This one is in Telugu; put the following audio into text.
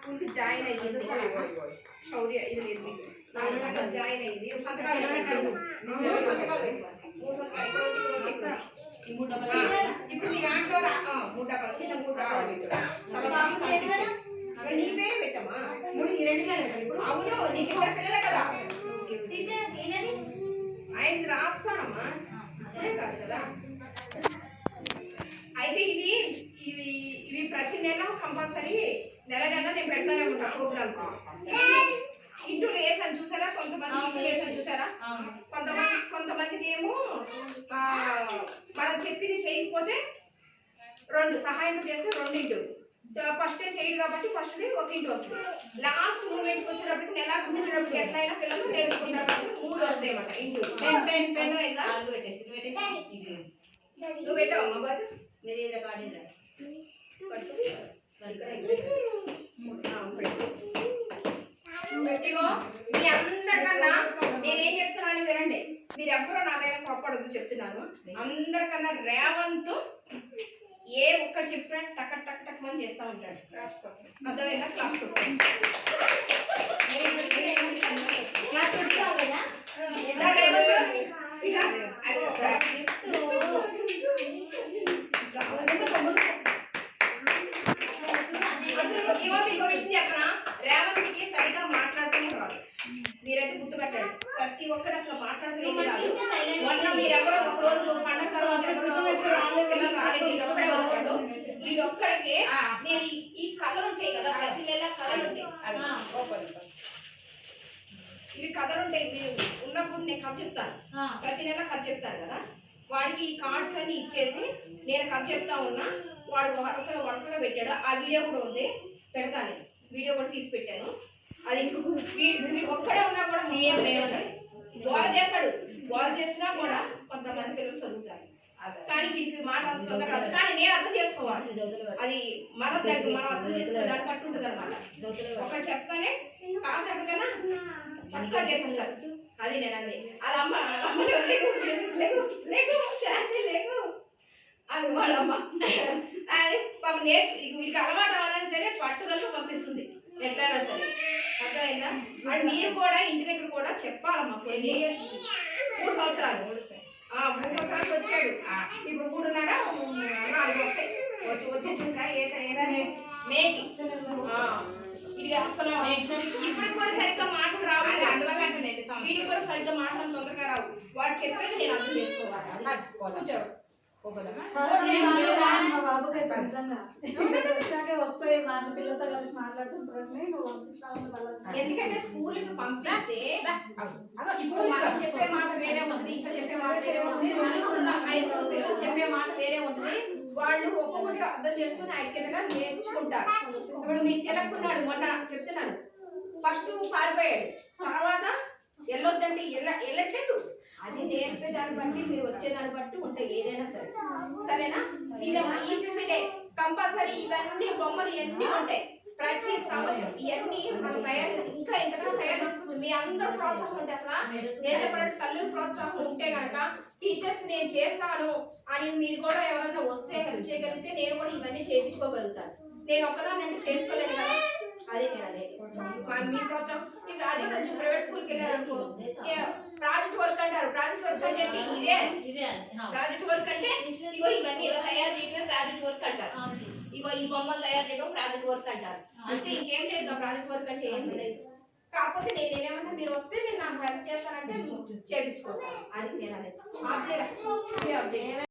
స్కూల్ కి జాయిన్ అయ్యింది శౌర్య ఇది లేదు జాయిన్ అయ్యింది సంతకాలు ఇప్పుడు మీ దాంట్లో 3 డబ్బాలు కింద 3 డబ్బాలు నీ పేరు పెట్టమ్మా. అవును నీకు 2 పిల్లలే కదా ఆయన రాస్తానమ్మా కాదు కదా. అయితే ఇవి ఇవి ఇవి ప్రతి నెల కంపల్సరీ నెల నేను పెడతానే ఉంటాను ప్రోగ్రామ్స్. ఇంటూ వేసాను చూసారా, కొంతమంది ఇంటూ వేసాను చూసారా, కొంతమందికి ఏమో మనం చెప్పింది చేయకపోతే 2 సహాయం చేస్తే 2 ఇంటూ ఫస్టే చేయడు కాబట్టి ఫస్ట్ ఒక ఇంటూ వస్తుంది. లాస్ట్ మూమెంట్కి వచ్చేటప్పటికి నెల ముగించేటప్పుడు ఎట్లయినా పిల్లలు నేర్చుకుంటారు కాబట్టి 3 వస్తాయి అన్నమాట ఇంటూ. పెన్ అయిందా నువ్వు పెట్టావమ్మా బాధ గట్టిగో. మీ అందరికన్నా నేనేం చెప్తున్నాను వినండి, మీరు ఎవ్వరూ నా మీద కోప్పడద్దు చెప్తున్నాను. అందరికన్నా రేవంత్ ఏ ఒక్కటి చెప్పినా టక్ టక్ టక్ అని చేస్తూ ఉంటాడు. అర్థమైందా? క్లాస్ ఇంకో విషయం చెప్పనా, రేవంత్కి సరిగా మాట్లాడుతూనే రాదు. మీరైతే గుర్తుపెట్టాలి, ప్రతి ఒక్కటి అసలు మాట్లాడుతూ మొన్న మీరెవరో ఒక రోజు పండగ తర్వాత ఒక్కడే వచ్చాడు. వీడొక్కడికే నేను ఈ కథలు ఉంటాయి కదా, ప్రతి నెల కథలు ఉంటాయి, ఇవి కథలు ఉంటాయి. మీరు ఉన్నప్పుడు నేను కథ చెప్తాను, ప్రతి నెల కథ చెప్తాను కదా. వాడికి ఈ కార్డ్స్ అన్ని ఇచ్చేసి నేను కథ చెప్తా ఉన్నా, వాడు వరుసగా పెట్టాడు. ఆ వీడియో కూడా ఉంది, పెడతాను. వీడియో కూడా తీసి పెట్టాను. అది వీడు ఒక్కడే ఉన్నా కూడా గోల చేస్తాడు. గోల చేసినా కూడా కొంతమంది పిల్లలు చదువుతారు, కానీ వీడికి మాట అర్థం రాదు. కానీ నేను అర్థం చేసుకోవాలి, అది మనం అర్థం చేసుకునే దాన్ని బట్టి ఉంటుంది అనమాట. ఒకటి చెప్తానే కాసేపటికైనా చక్కగా చేసేస్తాడు. అది నేను అంది అది అమ్మ లేకు అది వాళ్ళమ్మ. అది పాపం వీడికి అలవాటు అవ్వాలని సరే పట్టుదలతో పంపిస్తుంది ఎట్లయినా సరే. అర్థమైందా? అండ్ మీరు కూడా ఇంటి దగ్గర కూడా చెప్పాలమ్మా. 3 సంవత్సరాలు 3 సంవత్సరాలకు వచ్చాడు. ఇప్పుడు 3.5 4 వస్తాయి. వచ్చే మేకి ఇది అసలు ఇప్పటికి కూడా సరిగ్గా మాటలు రావు. అందువల్ల అంటే వీడికి కూడా సరిగ్గా మాటలు తొందరగా రావు. వాడు చెప్పేది నేను అర్థం చేసుకోవాలి. కూర్చోడు ఎందుకంటే స్కూల్కి పంపిస్తే చెప్పే మాట వేరే ఉంటుంది, ఇంకా చెప్పే మాట వేరే ఉంటుంది, 4 పిల్లలు చెప్పే మాట వేరే ఉంటుంది. వాళ్ళు ఒక్కొక్కటి అర్థం చేసుకుని ఐక్యతగా నేర్చుకుంటారు. ఇప్పుడు మీకు తెలక్కున్నాడు, మొన్న చెప్తున్నాను, ఫస్ట్ పారిపోయాడు, తర్వాత వెళ్ళొద్దంటే వెళ్ళట్లేదు. అది నేర్పే దాన్ని బట్టి మీరు వచ్చేదాన్ని బట్టి ఉంటాయి ఏదైనా సరే. సరేనా? ఇది ఈసీసీ డే కంపల్సరీ ఇవన్నీ బొమ్మలు ఇవన్నీ ఉంటాయి ప్రతి సంవత్సరం. ఇవన్నీ మనం తయారు చేసి ఇంకా ఇంతగా తయారు చేసుకోవచ్చు. మీ అందరూ ప్రోత్సాహం ఉంటే అసలు నేర్పడే తల్లుల ప్రోత్సాహం ఉంటే కనుక టీచర్స్ నేను చేస్తాను అని మీరు కూడా ఎవరన్నా వస్తే హెల్ప్ చేయగలిగితే నేను కూడా ఇవన్నీ చేయించుకోగలుగుతాను. నేను ఒక్కదాన్ని అంటే చేసుకోలేదు కదా, అదే నేను అనేది. మీ ప్రోత్సాహం అదే కొంచెం ప్రైవేట్ స్కూల్కి వెళ్ళారనుకో ప్రాజెక్ట్ వర్క్ అంటారు. ప్రాజెక్ట్ వర్క్ అంటే ఇదే ప్రాజెక్ట్ వర్క్ అంటే ఇగో ఇవన్నీ ఇలా తయారు చేయడమే ప్రాజెక్ట్ వర్క్ అంటారు. ఇగో ఈ బొమ్మలు తయారు చేయడం ప్రాజెక్ట్ వర్క్ అంటారు. అంతే, ఇంకేం లేదు ప్రాజెక్ట్ వర్క్ అంటే ఏం లేదు. కాకపోతే నేనేమన్నా మీరు వస్తే నేను నాకు హెల్ప్ చేస్తానంటే చేయించుకోవాలి. అది నేను అనేది ఆఫ్ చేయాలి.